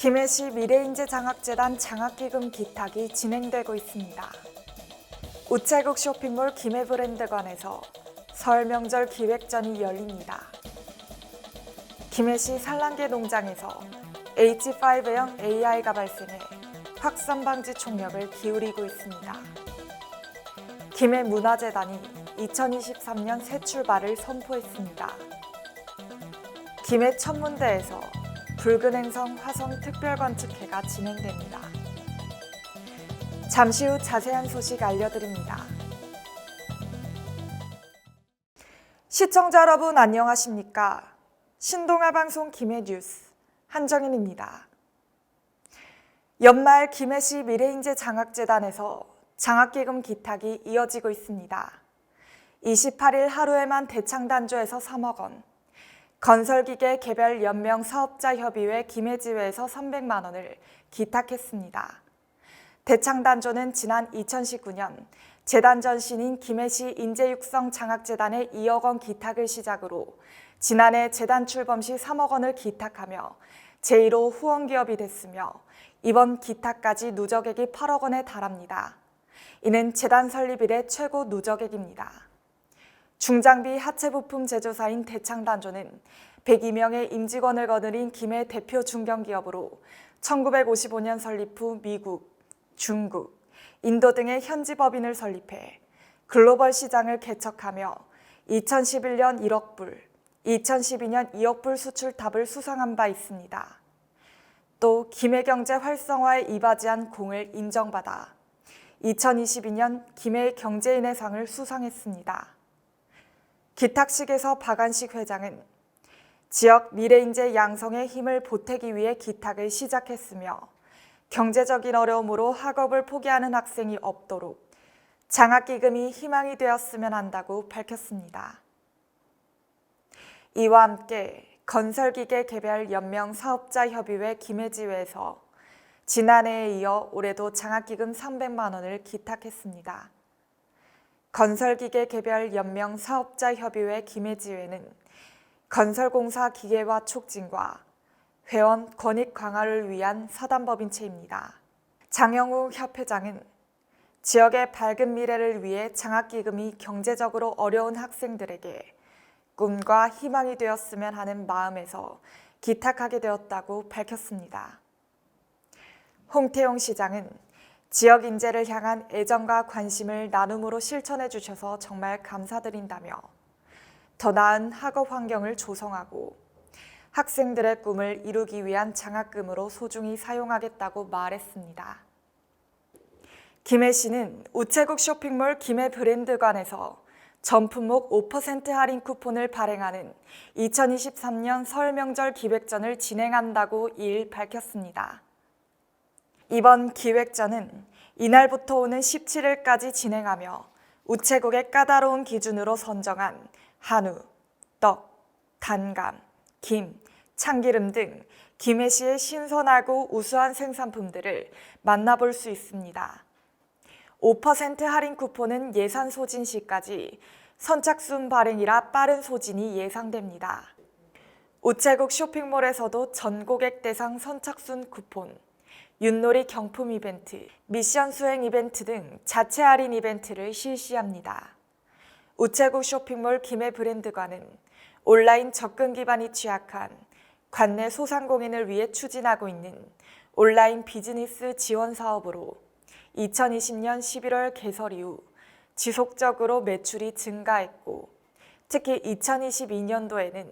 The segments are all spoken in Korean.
김해시 미래인재장학재단 장학기금 기탁이 진행되고 있습니다. 우체국 쇼핑몰 김해브랜드관에서 설 명절 기획전이 열립니다. 김해시 산란계 농장에서 H5형 AI가 발생해 확산 방지 총력을 기울이고 있습니다. 김해문화재단이 2023년 새 출발을 선포했습니다. 김해 천문대에서 붉은 행성 화성 특별관측회가 진행됩니다. 잠시 후 자세한 소식 알려드립니다. 시청자 여러분 안녕하십니까? 신동아 방송 김해 뉴스 한정인입니다. 연말 김해시 미래인재 장학재단에서 장학기금 기탁이 이어지고 있습니다. 28일 하루에만 대창단조에서 3억 원, 건설기계 개별 연명 사업자협의회 김해지회에서 300만 원을 기탁했습니다. 대창단조는 지난 2019년 재단 전신인 김해시 인재육성 장학재단의 2억 원 기탁을 시작으로 지난해 재단 출범 시 3억 원을 기탁하며 제1호 후원기업이 됐으며 이번 기탁까지 누적액이 8억 원에 달합니다. 이는 재단 설립 이래 최고 누적액입니다. 중장비 하체 부품 제조사인 대창단조는 102명의 임직원을 거느린 김해 대표 중견기업으로 1955년 설립 후 미국, 중국, 인도 등의 현지 법인을 설립해 글로벌 시장을 개척하며 2011년 1억 불, 2012년 2억 불 수출탑을 수상한 바 있습니다. 또 김해경제 활성화에 이바지한 공을 인정받아 2022년 김해 경제인의 상을 수상했습니다. 기탁식에서 박안식 회장은 지역 미래인재 양성의 힘을 보태기 위해 기탁을 시작했으며 경제적인 어려움으로 학업을 포기하는 학생이 없도록 장학기금이 희망이 되었으면 한다고 밝혔습니다. 이와 함께 건설기계 개별 연명 사업자협의회 김해지회에서 지난해에 이어 올해도 장학기금 300만 원을 기탁했습니다. 건설기계 개별 연명 사업자협의회 김해지회는 건설공사 기계화 촉진과 회원 권익 강화를 위한 사단법인체입니다. 장영우 협회장은 지역의 밝은 미래를 위해 장학기금이 경제적으로 어려운 학생들에게 꿈과 희망이 되었으면 하는 마음에서 기탁하게 되었다고 밝혔습니다. 홍태용 시장은 지역 인재를 향한 애정과 관심을 나눔으로 실천해 주셔서 정말 감사드린다며 더 나은 학업 환경을 조성하고 학생들의 꿈을 이루기 위한 장학금으로 소중히 사용하겠다고 말했습니다. 김해시는 우체국 쇼핑몰 김해브랜드관에서 전 품목 5% 할인 쿠폰을 발행하는 2023년 설 명절 기획전을 진행한다고 이일 밝혔습니다. 이번 기획전은 이날부터 오는 17일까지 진행하며 우체국의 까다로운 기준으로 선정한 한우, 떡, 단감, 김, 참기름 등 김해시의 신선하고 우수한 생산품들을 만나볼 수 있습니다. 5% 할인 쿠폰은 예산 소진 시까지 선착순 발행이라 빠른 소진이 예상됩니다. 우체국 쇼핑몰에서도 전고객 대상 선착순 쿠폰, 윷놀이 경품 이벤트, 미션 수행 이벤트 등 자체 할인 이벤트를 실시합니다. 우체국 쇼핑몰 김해브랜드관은 온라인 접근 기반이 취약한 관내 소상공인을 위해 추진하고 있는 온라인 비즈니스 지원 사업으로 2020년 11월 개설 이후 지속적으로 매출이 증가했고 특히 2022년도에는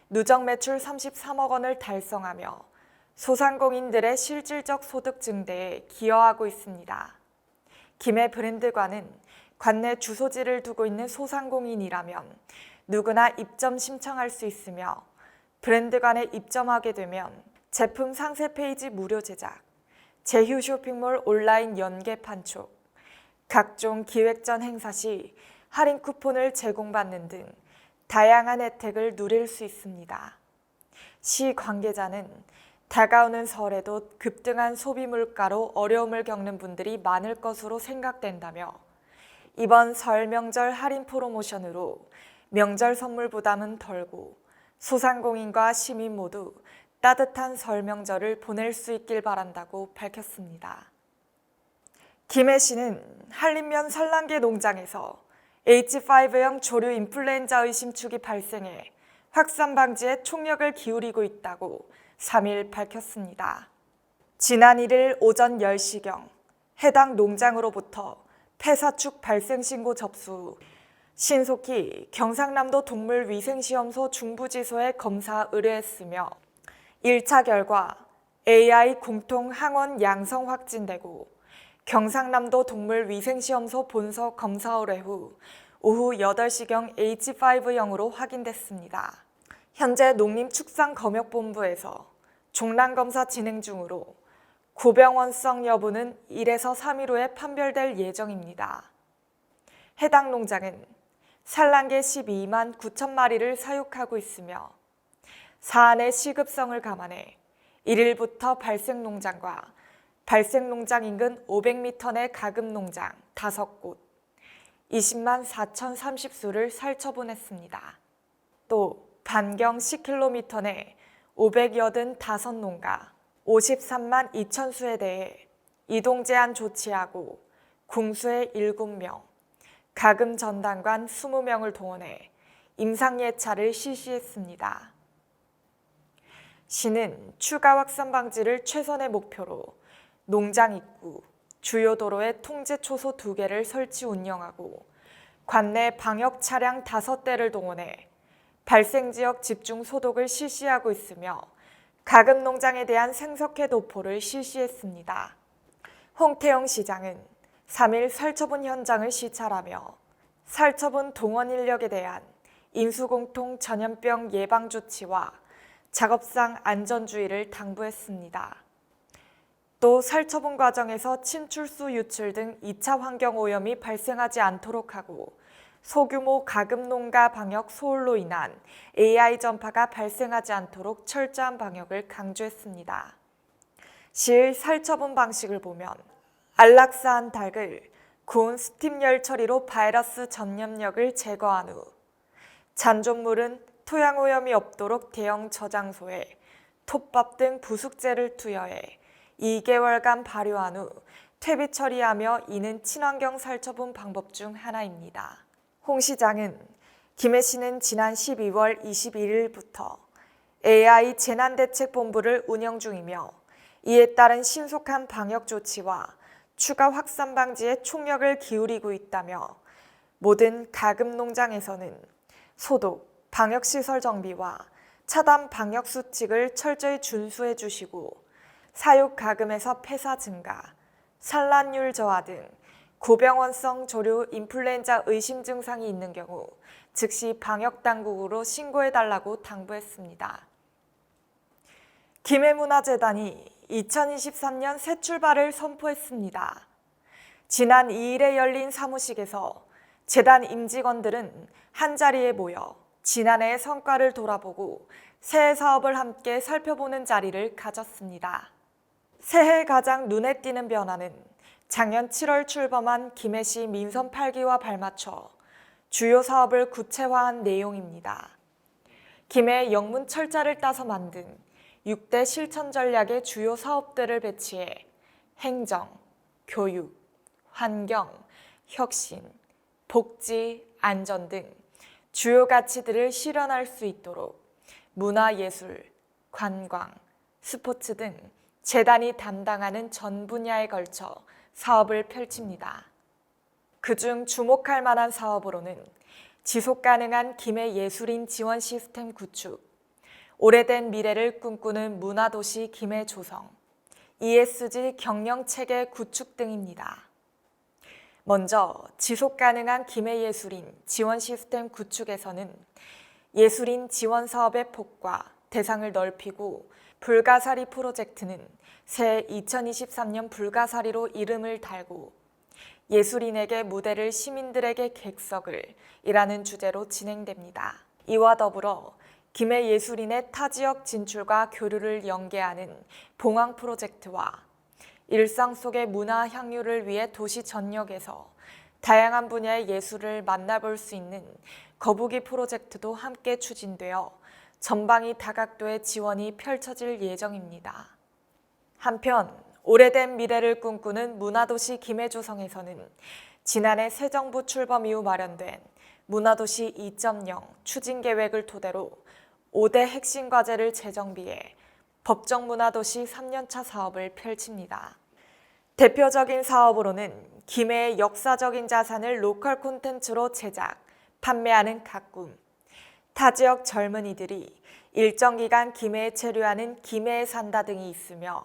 누적 매출 33억 원을 달성하며 소상공인들의 실질적 소득 증대에 기여하고 있습니다. 김해브랜드관은 관내 주소지를 두고 있는 소상공인이라면 누구나 입점 신청할 수 있으며 브랜드관에 입점하게 되면 제품 상세 페이지 무료 제작, 제휴 쇼핑몰 온라인 연계 판촉, 각종 기획전 행사 시 할인 쿠폰을 제공받는 등 다양한 혜택을 누릴 수 있습니다. 시 관계자는 다가오는 설에도 급등한 소비 물가로 어려움을 겪는 분들이 많을 것으로 생각된다며 이번 설 명절 할인 프로모션으로 명절 선물 부담은 덜고 소상공인과 시민 모두 따뜻한 설 명절을 보낼 수 있길 바란다고 밝혔습니다. 김해 씨는 한림면 산란계 농장에서 H5형 조류 인플루엔자 의심 축이 발생해 확산 방지에 총력을 기울이고 있다고 3일 밝혔습니다. 지난 1일 오전 10시경 해당 농장으로부터 폐사축 발생 신고 접수 후 신속히 경상남도 동물위생시험소 중부지소에 검사 의뢰했으며 1차 결과 AI 공통 항원 양성 확진되고 경상남도 동물위생시험소 본서 검사 의뢰 후 오후 8시경 H5형으로 확인됐습니다. 현재 농림축산검역본부에서 종란검사 진행 중으로 고병원성 여부는 1에서 3일 후에 판별될 예정입니다. 해당 농장은 산란계 12만 9천 마리를 사육하고 있으며 사안의 시급성을 감안해 1일부터 발생농장과 발생농장 인근 500m 내 가금농장 5곳 20만 4,030수를 살처분했습니다. 또 반경 10km 내 585농가 53만 2천수에 대해 이동 제한 조치하고 공수의 7명, 가금 전담관 20명을 동원해 임상예차를 실시했습니다. 시는 추가 확산 방지를 최선의 목표로 농장 입구, 주요 도로에 통제 초소 2개를 설치 운영하고 관내 방역 차량 5대를 동원해 발생 지역 집중 소독을 실시하고 있으며 가금 농장에 대한 생석회 도포를 실시했습니다. 홍태영 시장은 3일 살처분 현장을 시찰하며 살처분 동원 인력에 대한 인수공통 전염병 예방 조치와 작업상 안전주의를 당부했습니다. 또 살처분 과정에서 침출수 유출 등 2차 환경 오염이 발생하지 않도록 하고 소규모 가금 농가 방역 소홀로 인한 AI 전파가 발생하지 않도록 철저한 방역을 강조했습니다. 실 살처분 방식을 보면 안락사한 닭을 고온 스팀 열 처리로 바이러스 전염력을 제거한 후 잔존물은 토양 오염이 없도록 대형 저장소에 톱밥 등 부숙제를 투여해 2개월간 발효한 후 퇴비 처리하며 이는 친환경 살처분 방법 중 하나입니다. 홍 시장은 김해 씨는 지난 12월 21일부터 AI 재난대책본부를 운영 중이며 이에 따른 신속한 방역 조치와 추가 확산 방지에 총력을 기울이고 있다며 모든 가금 농장에서는 소독, 방역시설 정비와 차단 방역 수칙을 철저히 준수해 주시고 사육 가금에서 폐사 증가, 산란율 저하 등 고병원성 조류 인플루엔자 의심 증상이 있는 경우 즉시 방역당국으로 신고해달라고 당부했습니다. 김해문화재단이 2023년 새 출발을 선포했습니다. 지난 2일에 열린 사무식에서 재단 임직원들은 한자리에 모여 지난해의 성과를 돌아보고 새해 사업을 함께 살펴보는 자리를 가졌습니다. 새해 가장 눈에 띄는 변화는 작년 7월 출범한 김해시 민선 8기와 발맞춰 주요 사업을 구체화한 내용입니다. 김해 영문 철자를 따서 만든 6대 실천 전략의 주요 사업들을 배치해 행정, 교육, 환경, 혁신, 복지, 안전 등 주요 가치들을 실현할 수 있도록 문화예술, 관광, 스포츠 등 재단이 담당하는 전 분야에 걸쳐 사업을 펼칩니다. 그중 주목할 만한 사업으로는 지속가능한 김해 예술인 지원 시스템 구축, 오래된 미래를 꿈꾸는 문화도시 김해 조성, ESG 경영체계 구축 등입니다. 먼저 지속가능한 김해 예술인 지원 시스템 구축에서는 예술인 지원 사업의 폭과 대상을 넓히고 불가사리 프로젝트는 새 2023년 불가사리로 이름을 달고 예술인에게 무대를 시민들에게 객석을 이라는 주제로 진행됩니다. 이와 더불어 김해 예술인의 타 지역 진출과 교류를 연계하는 봉황 프로젝트와 일상 속의 문화 향유를 위해 도시 전역에서 다양한 분야의 예술을 만나볼 수 있는 거북이 프로젝트도 함께 추진되어 전방위 다각도의 지원이 펼쳐질 예정입니다. 한편 오래된 미래를 꿈꾸는 문화도시 김해조성에서는 지난해 새 정부 출범 이후 마련된 문화도시 2.0 추진계획을 토대로 5대 핵심 과제를 재정비해 법정문화도시 3년차 사업을 펼칩니다. 대표적인 사업으로는 김해의 역사적인 자산을 로컬 콘텐츠로 제작, 판매하는 가꿈, 타 지역 젊은이들이 일정 기간 김해에 체류하는 김해에 산다 등이 있으며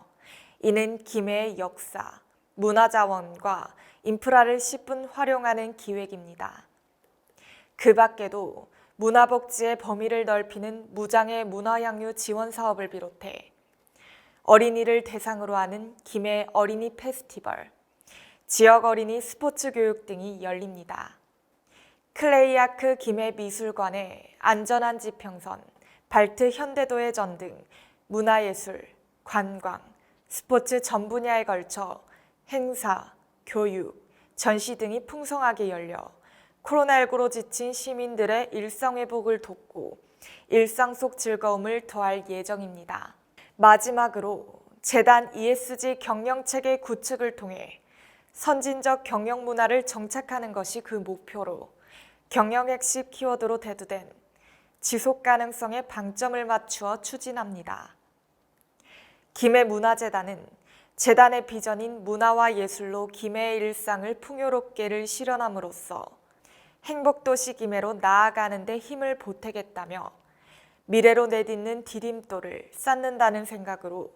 이는 김해의 역사, 문화자원과 인프라를 10분 활용하는 기획입니다. 그 밖에도 문화복지의 범위를 넓히는 무장애 문화향유 지원 사업을 비롯해 어린이를 대상으로 하는 김해 어린이 페스티벌, 지역 어린이 스포츠 교육 등이 열립니다. 클레이아크 김해미술관의 안전한 지평선, 발트 현대도예전 등 문화예술, 관광, 스포츠 전 분야에 걸쳐 행사, 교육, 전시 등이 풍성하게 열려 코로나19로 지친 시민들의 일상회복을 돕고 일상 속 즐거움을 더할 예정입니다. 마지막으로 재단 ESG 경영체계 구축을 통해 선진적 경영 문화를 정착하는 것이 그 목표로 경영 핵심 키워드로 대두된 지속 가능성에 방점을 맞추어 추진합니다. 김해문화재단은 재단의 비전인 문화와 예술로 김해의 일상을 풍요롭게를 실현함으로써 행복도시 김해로 나아가는 데 힘을 보태겠다며 미래로 내딛는 디딤돌을 쌓는다는 생각으로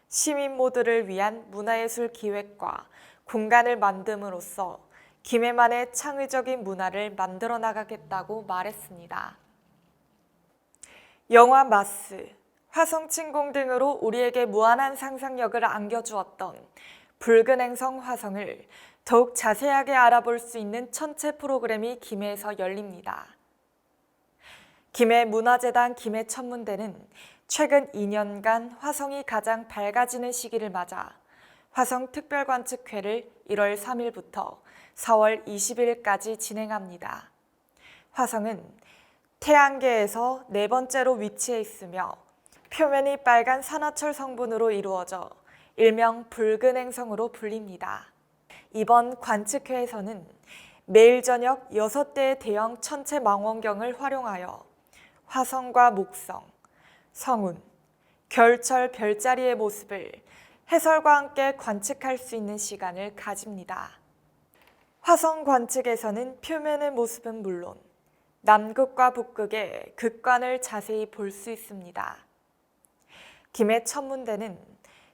시민 모두를 위한 문화예술 기획과 공간을 만듦으로써 김해만의 창의적인 문화를 만들어 나가겠다고 말했습니다. 영화 마스, 화성침공 등으로 우리에게 무한한 상상력을 안겨주었던 붉은 행성 화성을 더욱 자세하게 알아볼 수 있는 천체 프로그램이 김해에서 열립니다. 김해문화재단 김해천문대는 최근 2년간 화성이 가장 밝아지는 시기를 맞아 화성 특별관측회를 1월 3일부터 4월 20일까지 진행합니다. 화성은 태양계에서 네 번째로 위치해 있으며 표면이 빨간 산화철 성분으로 이루어져 일명 붉은 행성으로 불립니다. 이번 관측회에서는 매일 저녁 6대의 대형 천체 망원경을 활용하여 화성과 목성, 성운, 겨울철 별자리의 모습을 해설과 함께 관측할 수 있는 시간을 가집니다. 화성 관측에서는 표면의 모습은 물론 남극과 북극의 극관을 자세히 볼 수 있습니다. 김해천문대는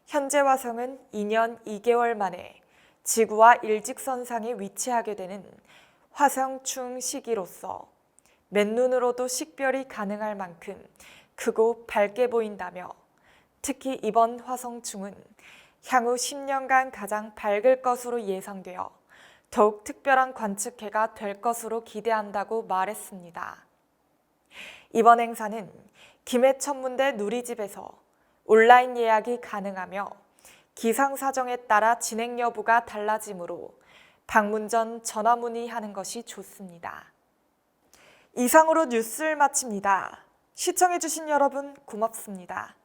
현재 화성은 2년 2개월 만에 지구와 일직선상에 위치하게 되는 화성충 시기로서 맨눈으로도 식별이 가능할 만큼 크고 밝게 보인다며 특히 이번 화성충은 향후 10년간 가장 밝을 것으로 예상되어 더욱 특별한 관측회가 될 것으로 기대한다고 말했습니다. 이번 행사는 김해천문대 누리집에서 온라인 예약이 가능하며 기상 사정에 따라 진행 여부가 달라지므로 방문 전 전화 문의하는 것이 좋습니다. 이상으로 뉴스를 마칩니다. 시청해주신 여러분 고맙습니다.